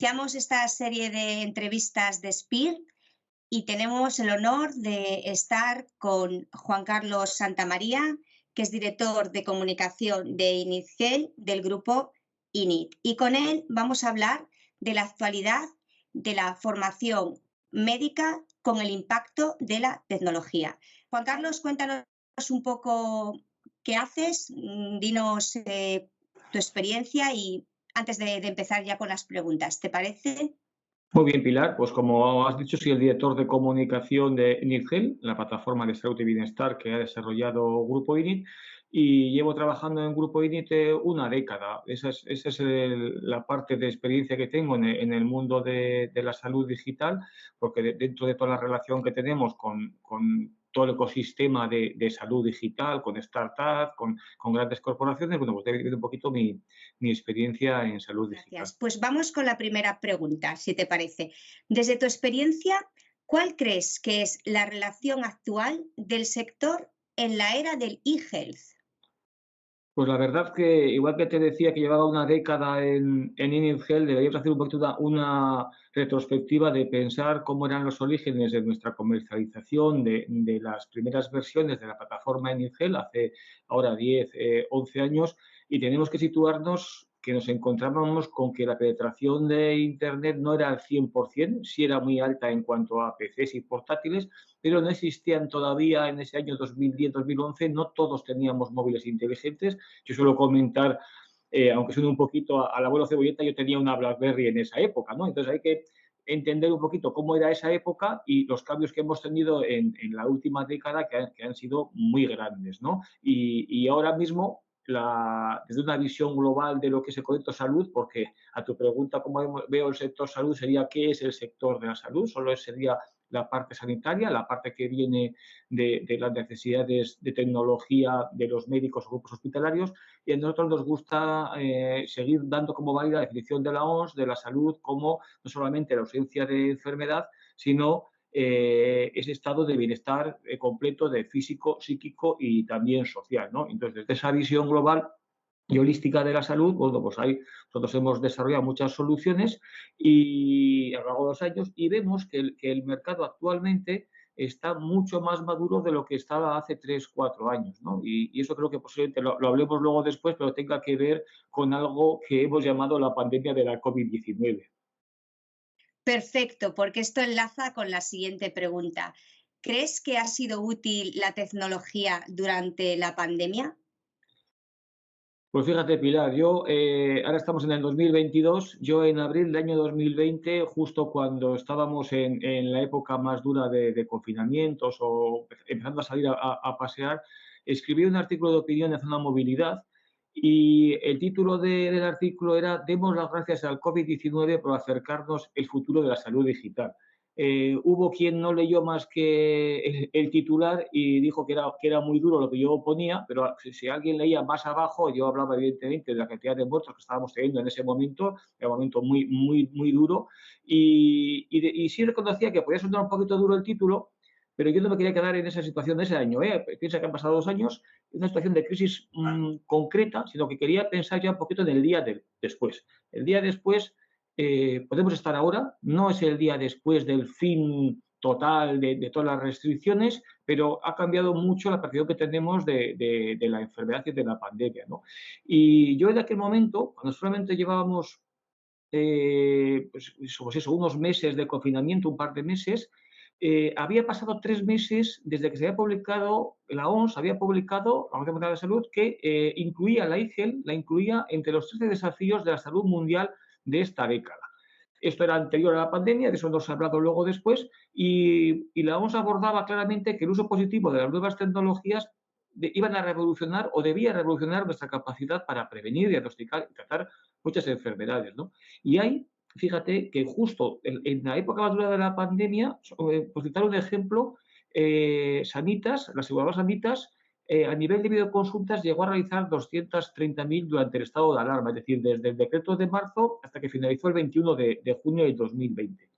Iniciamos esta serie de entrevistas de SPIR y tenemos el honor de estar con Juan Carlos Santamaría, que es director de comunicación de INITGEL del grupo INIT. Y con él vamos a hablar de la actualidad de la formación médica con el impacto de la tecnología. Juan Carlos, cuéntanos un poco qué haces, dinos tu experiencia y antes de empezar ya con las preguntas, ¿te parece? Muy bien, Pilar. Pues como has dicho, soy el director de comunicación de INITGEL, la plataforma de salud y bienestar que ha desarrollado Grupo INIT, y llevo trabajando en Grupo INIT una década. Esa es la parte de experiencia que tengo en el mundo de la salud digital, porque dentro de toda la relación que tenemos con todo el ecosistema de salud digital, con startups, con grandes corporaciones, bueno, pues te he un poquito mi experiencia en salud digital. Gracias. Pues vamos con la primera pregunta, si te parece. Desde tu experiencia, ¿cuál crees que es la relación actual del sector en la era del e-health? Pues la verdad que, igual que te decía que llevaba una década en INITGEL, deberíamos hacer un poquito una retrospectiva de pensar cómo eran los orígenes de nuestra comercialización de las primeras versiones de la plataforma INITGEL hace ahora 10, 11 años, y tenemos que situarnos que nos encontrábamos con que la penetración de Internet no era al 100%, sí era muy alta en cuanto a PCs y portátiles, pero no existían todavía en ese año 2010-2011, no todos teníamos móviles inteligentes. Yo suelo comentar, aunque suene un poquito al abuelo cebolleta, yo tenía una BlackBerry en esa época, ¿no? Entonces hay que entender un poquito cómo era esa época y los cambios que hemos tenido en la última década que han sido muy grandes, ¿no? Y ahora mismo, desde una visión global de lo que es el concepto salud, porque a tu pregunta, ¿cómo veo el sector salud? Sería, ¿qué es el sector de la salud? Solo sería la parte sanitaria, la parte que viene de las necesidades de tecnología de los médicos o grupos hospitalarios, y a nosotros nos gusta seguir dando como válida la definición de la OMS de la salud como no solamente la ausencia de enfermedad, sino ese estado de bienestar completo de físico, psíquico y también social, ¿no? Entonces, desde esa visión global y holística de la salud, bueno, pues ahí nosotros hemos desarrollado muchas soluciones y a lo largo de los años, y vemos que el mercado actualmente está mucho más maduro de lo que estaba hace 3, 4 años, ¿no? Y eso creo que posiblemente lo hablemos luego después, pero tenga que ver con algo que hemos llamado la pandemia de la COVID-19. Perfecto, porque esto enlaza con la siguiente pregunta. ¿Crees que ha sido útil la tecnología durante la pandemia? Pues fíjate, Pilar, yo ahora estamos en el 2022, yo en abril del año 2020, justo cuando estábamos en la época más dura de confinamientos o empezando a salir a pasear, escribí un artículo de opinión en Zona Movilidad y el título del artículo era «Demos las gracias al COVID-19 por acercarnos el futuro de la salud digital». Hubo quien no leyó más que el titular y dijo que era muy duro lo que yo ponía, pero si alguien leía más abajo, yo hablaba evidentemente de la cantidad de muertos que estábamos teniendo en ese momento, era un momento muy, muy, muy duro, y sí reconocía que podía sonar un poquito duro el título, pero yo no me quería quedar en esa situación de ese año. Piensa que han pasado 2 años, una situación de crisis concreta, sino que quería pensar ya un poquito en el día después. El día después podemos estar ahora, no es el día después del fin total de todas las restricciones, pero ha cambiado mucho la percepción que tenemos de la enfermedad y de la pandemia, ¿no? Y yo en aquel momento, cuando solamente llevábamos pues eso, unos meses de confinamiento, un par de meses, había pasado 3 meses desde que se había publicado, la OMS había publicado, la Organización Mundial de la Salud, que incluía la IGEL, la incluía entre los 13 desafíos de la salud mundial de esta década. Esto era anterior a la pandemia, de eso nos ha hablado luego después, y la OMS abordaba claramente que el uso positivo de las nuevas tecnologías iban a revolucionar o debía revolucionar nuestra capacidad para prevenir, diagnosticar y tratar muchas enfermedades, ¿no? Y hay, fíjate, que justo en la época más dura de la pandemia, por citar un ejemplo, Sanitas, la aseguradora Sanitas, a nivel de videoconsultas llegó a realizar 230.000 durante el estado de alarma, es decir, desde el decreto de marzo hasta que finalizó el 21 de junio de 2020.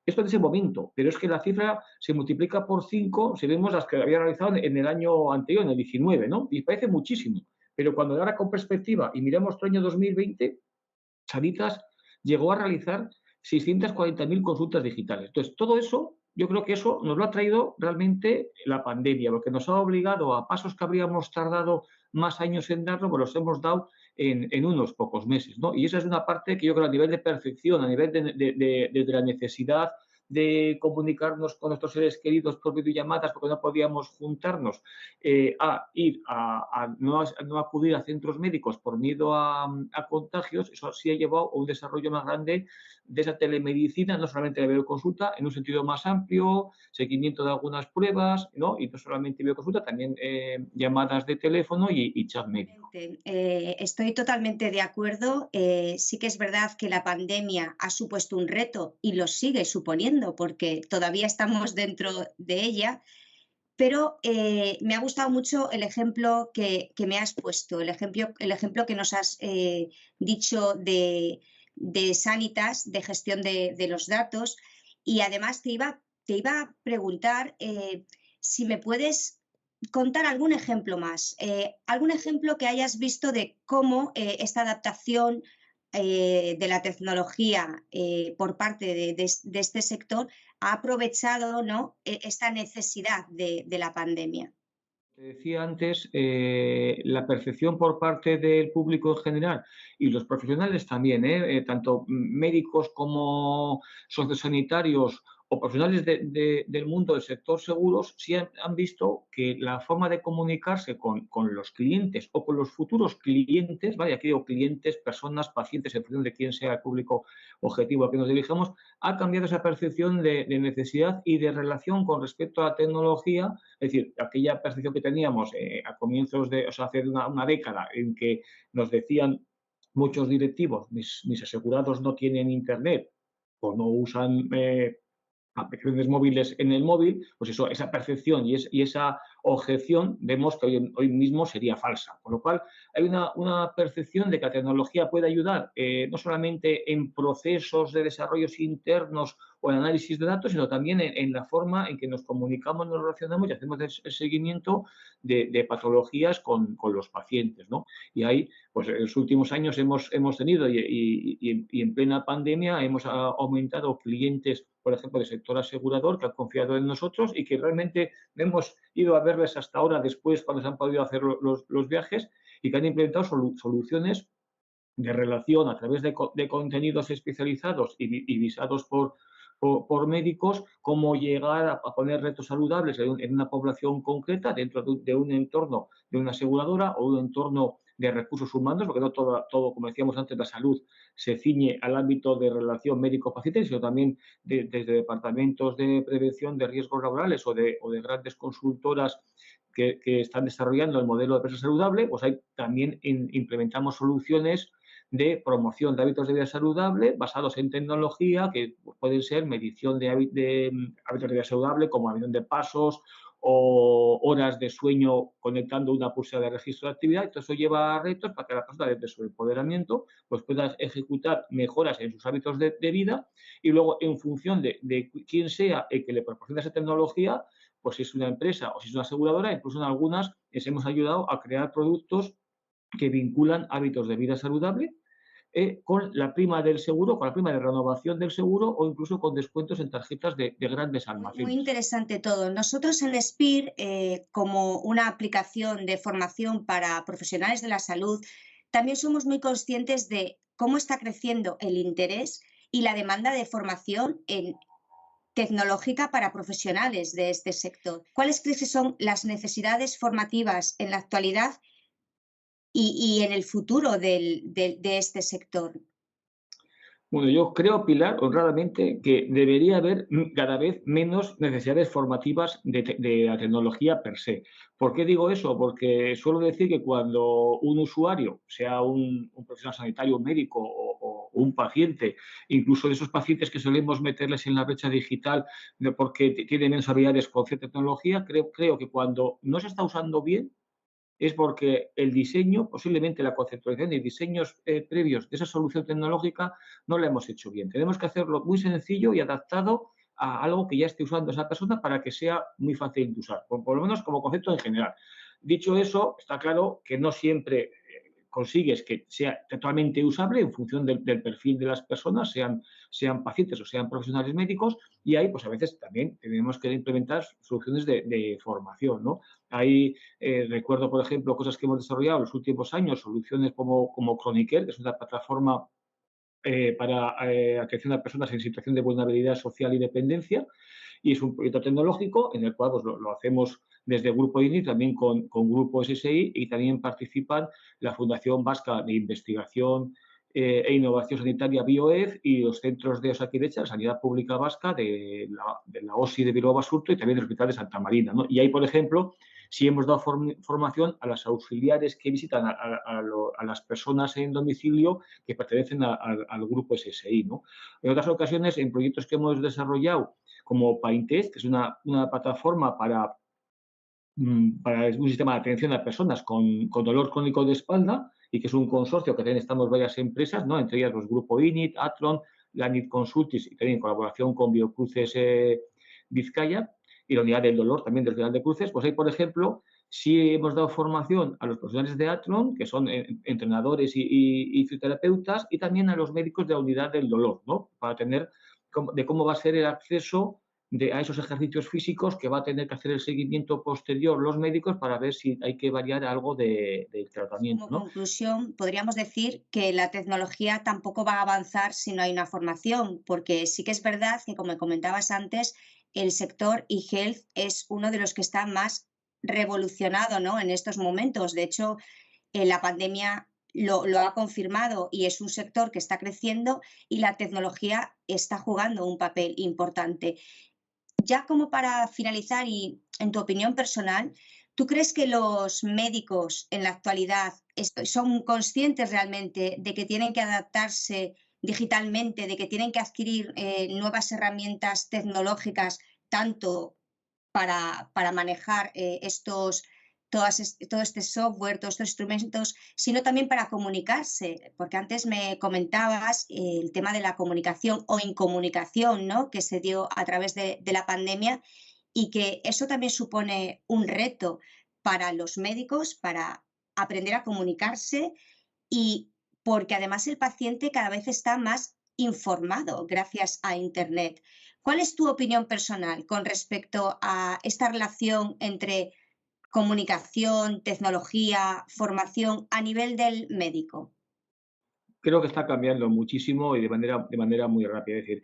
Esto en ese momento, pero es que la cifra se multiplica por 5 si vemos las que había realizado en el año anterior, en el 19, ¿no? Y parece muchísimo, pero cuando ahora con perspectiva y miramos el año 2020, Sanitas llegó a realizar 640.000 consultas digitales. Entonces, todo eso, yo creo que eso nos lo ha traído realmente la pandemia, porque nos ha obligado a pasos que habríamos tardado más años en darlo, pues los hemos dado en unos pocos meses, ¿no? Y esa es una parte que yo creo a nivel de percepción, a nivel de la necesidad de comunicarnos con nuestros seres queridos por videollamadas porque no podíamos juntarnos, a ir a no acudir a centros médicos por miedo a contagios, eso sí ha llevado a un desarrollo más grande de esa telemedicina, no solamente la videoconsulta, en un sentido más amplio, seguimiento de algunas pruebas, ¿no? Y no solamente videoconsulta, también llamadas de teléfono y chat médico. Estoy totalmente de acuerdo. Sí que es verdad que la pandemia ha supuesto un reto y lo sigue suponiendo porque todavía estamos dentro de ella, pero me ha gustado mucho el ejemplo que me has puesto, el ejemplo que nos has dicho de Sanitas, de gestión de los datos. Y además te iba a preguntar si me puedes contar algún ejemplo más, algún ejemplo que hayas visto de cómo esta adaptación de la tecnología por parte de este sector ha aprovechado, ¿no?, esta necesidad de la pandemia. Te decía antes, la percepción por parte del público en general y los profesionales también, tanto médicos como sociosanitarios o profesionales del mundo del sector seguros, sí han visto que la forma de comunicarse con los clientes o con los futuros clientes, ¿vale? Aquí digo clientes, personas, pacientes, en función de quién sea el público objetivo a que nos dirijamos, ha cambiado esa percepción de necesidad y de relación con respecto a la tecnología. Es decir, aquella percepción que teníamos a comienzos de, o sea, hace una década, en que nos decían muchos directivos, mis asegurados no tienen internet o no usan aplicaciones móviles en el móvil, pues eso, esa percepción y esa objeción vemos que hoy mismo sería falsa. Con lo cual, hay una percepción de que la tecnología puede ayudar no solamente en procesos de desarrollos internos o en análisis de datos, sino también en la forma en que nos comunicamos, nos relacionamos y hacemos el seguimiento de patologías con los pacientes, ¿no? Y ahí, pues en los últimos años hemos tenido y en plena pandemia hemos aumentado clientes, por ejemplo, del sector asegurador que han confiado en nosotros y que realmente hemos ido a verles hasta ahora después cuando se han podido hacer los viajes y que han implementado soluciones de relación a través de contenidos especializados y visados por médicos, cómo llegar a poner retos saludables en una población concreta dentro de un entorno de una aseguradora o un entorno de recursos humanos, porque no todo, como decíamos antes, la salud se ciñe al ámbito de relación médico-paciente, sino también desde departamentos de prevención de riesgos laborales o de grandes consultoras que están desarrollando el modelo de empresa saludable, pues ahí también implementamos soluciones de promoción de hábitos de vida saludable basados en tecnología, que pueden ser medición de hábitos de vida saludable, como medición de pasos o horas de sueño conectando una pulsera de registro de actividad. Todo eso lleva a retos para que la persona, desde su empoderamiento, pues pueda ejecutar mejoras en sus hábitos de vida y luego, en función de quién sea el que le proporciona esa tecnología, pues si es una empresa o si es una aseguradora, incluso en algunas les hemos ayudado a crear productos que vinculan hábitos de vida saludable con la prima del seguro, con la prima de renovación del seguro o incluso con descuentos en tarjetas de grandes Muy almacenes. interesante todo. Nosotros en SPIR, como una aplicación de formación para profesionales de la salud, también somos muy conscientes de cómo está creciendo el interés y la demanda de formación tecnológica para profesionales de este sector. ¿Cuáles crees que son las necesidades formativas en la actualidad y en el futuro de este sector? Bueno, yo creo, Pilar, honradamente, que debería haber cada vez menos necesidades formativas de la tecnología per se. ¿Por qué digo eso? Porque suelo decir que cuando un usuario, sea un profesional sanitario, un médico o un paciente, incluso de esos pacientes que solemos meterles en la brecha digital porque tienen menos habilidades con cierta tecnología, creo que cuando no se está usando bien, es porque el diseño, posiblemente la conceptualización y diseños previos de esa solución tecnológica no la hemos hecho bien. Tenemos que hacerlo muy sencillo y adaptado a algo que ya esté usando esa persona para que sea muy fácil de usar, por lo menos como concepto en general. Dicho eso, está claro que no siempre consigues que sea totalmente usable en función del perfil de las personas, sean pacientes o sean profesionales médicos, y ahí pues a veces también tenemos que implementar soluciones de formación, ¿no? Ahí recuerdo, por ejemplo, cosas que hemos desarrollado en los últimos años, soluciones como Chronicle, que es una plataforma para atención a personas en situación de vulnerabilidad social y dependencia, y es un proyecto tecnológico en el cual pues, lo hacemos desde el Grupo INI, también con Grupo SSI, y también participan la Fundación Vasca de Investigación e Innovación Sanitaria BioEF y los centros de Osakidetza, la Sanidad Pública Vasca, de la OSI de Bilbao Basurto y también del Hospital de Santa Marina, ¿no? Y ahí, por ejemplo, sí hemos dado formación a las auxiliares que visitan a las personas en domicilio que pertenecen al grupo SSI, ¿no? En otras ocasiones, en proyectos que hemos desarrollado, como Paintest, que es una plataforma para un sistema de atención a personas con dolor crónico de espalda, y que es un consorcio que también estamos varias empresas, ¿no? Entre ellas los Grupo INIT, Atron, Lanit Consultis, y también en colaboración con Biocruces Vizcaya, y la unidad del dolor también del Hospital de Cruces. Pues ahí, por ejemplo, sí hemos dado formación a los profesionales de Atron, que son entrenadores y fisioterapeutas, y también a los médicos de la unidad del dolor, ¿no? Para tener de cómo va a ser el acceso a esos ejercicios físicos que va a tener que hacer el seguimiento posterior los médicos para ver si hay que variar algo del tratamiento, Como ¿no? conclusión, podríamos decir que la tecnología tampoco va a avanzar si no hay una formación, porque sí que es verdad que, como comentabas antes, el sector e-health es uno de los que está más revolucionado, ¿no? En estos momentos. De hecho, la pandemia lo ha confirmado y es un sector que está creciendo y la tecnología está jugando un papel importante. Ya como para finalizar y en tu opinión personal, ¿tú crees que los médicos en la actualidad son conscientes realmente de que tienen que adaptarse digitalmente, de que tienen que adquirir nuevas herramientas tecnológicas, tanto para manejar todo este software, todos estos instrumentos, sino también para comunicarse? Porque antes me comentabas el tema de la comunicación o incomunicación, ¿no? Que se dio a través de la pandemia, y que eso también supone un reto para los médicos, para aprender a comunicarse, y porque además el paciente cada vez está más informado gracias a Internet. ¿Cuál es tu opinión personal con respecto a esta relación entre comunicación, tecnología, formación a nivel del médico? Creo que está cambiando muchísimo y de manera muy rápida. Es decir,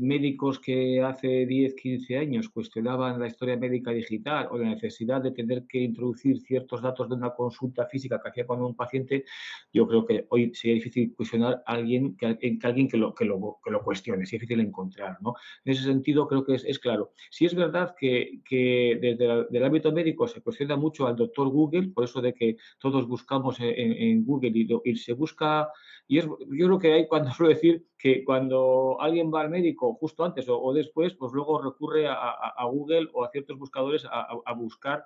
médicos que hace 10, 15 años cuestionaban la historia médica digital o la necesidad de tener que introducir ciertos datos de una consulta física que hacía con un paciente, yo creo que hoy sería difícil cuestionar a alguien que lo cuestione, sería difícil encontrar, ¿no? En ese sentido, creo que es claro. Sí es verdad que desde el ámbito médico se cuestiona mucho al doctor Google, por eso de que todos buscamos en Google y se busca. Yo creo que hay cuando suelo decir que cuando alguien va al médico justo antes o después, pues luego recurre a Google o a ciertos buscadores a buscar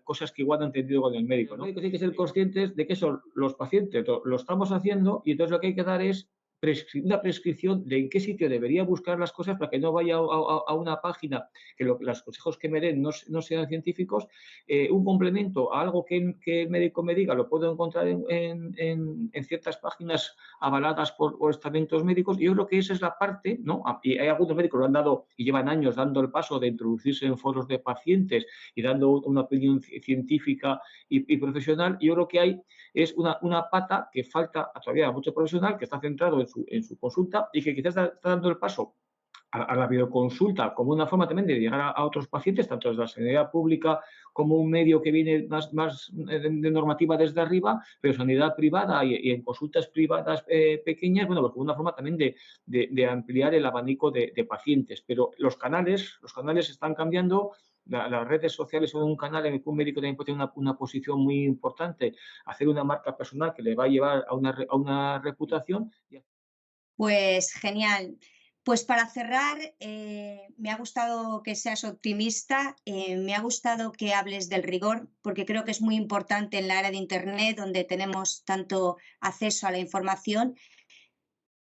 cosas que igual no han entendido con el médico, ¿no? Los médicos tienen que ser conscientes de que son los pacientes, lo estamos haciendo, y entonces lo que hay que dar es una prescripción de en qué sitio debería buscar las cosas para que no vaya a una página que los consejos que me den no sean científicos. Un complemento a algo que el médico me diga lo puedo encontrar en ciertas páginas avaladas por estamentos médicos, y yo creo que esa es la parte, ¿no? Y hay algunos médicos que lo han dado y llevan años dando el paso de introducirse en foros de pacientes y dando una opinión científica y profesional. Y yo creo que hay es una pata que falta todavía a mucho profesional que está centrado en su consulta y que quizás está dando el paso a la videoconsulta como una forma también de llegar a otros pacientes, tanto desde la sanidad pública como un medio que viene más de normativa desde arriba, pero sanidad privada y en consultas privadas pequeñas, bueno, pues como una forma también de ampliar el abanico de pacientes. Pero los canales están cambiando. Las redes sociales son un canal en el que un médico también puede tener una posición muy importante, hacer una marca personal que le va a llevar a una reputación. Pues genial. Pues para cerrar, me ha gustado que seas optimista, me ha gustado que hables del rigor, porque creo que es muy importante en la era de Internet, donde tenemos tanto acceso a la información.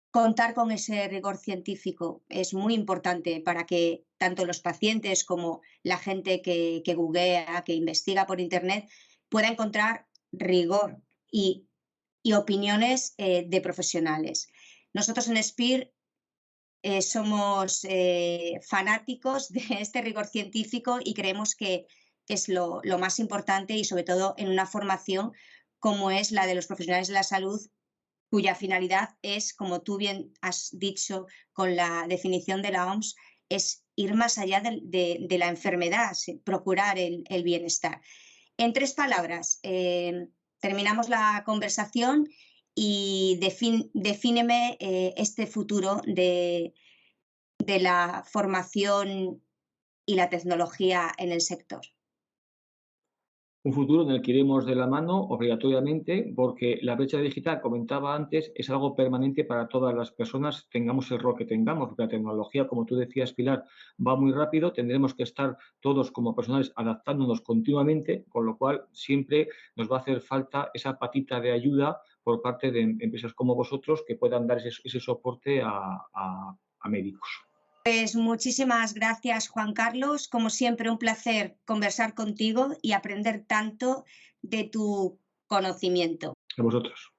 Contar con ese rigor científico es muy importante para que tanto los pacientes como la gente que googlea, que investiga por Internet, pueda encontrar rigor y y opiniones de profesionales. Nosotros en SPIR somos fanáticos de este rigor científico y creemos que es lo más importante, y sobre todo en una formación como es la de los profesionales de la salud, cuya finalidad es, como tú bien has dicho con la definición de la OMS, es ir más allá de la enfermedad, procurar el bienestar. En 3 palabras, terminamos la conversación y defíneme este futuro de la formación y la tecnología en el sector. Un futuro en el que iremos de la mano obligatoriamente, porque la brecha digital, comentaba antes, es algo permanente para todas las personas, tengamos el rol que tengamos, porque la tecnología, como tú decías, Pilar, va muy rápido, tendremos que estar todos como personas adaptándonos continuamente, con lo cual siempre nos va a hacer falta esa patita de ayuda por parte de empresas como vosotros que puedan dar ese soporte a médicos. Pues muchísimas gracias, Juan Carlos. Como siempre, un placer conversar contigo y aprender tanto de tu conocimiento. A vosotros.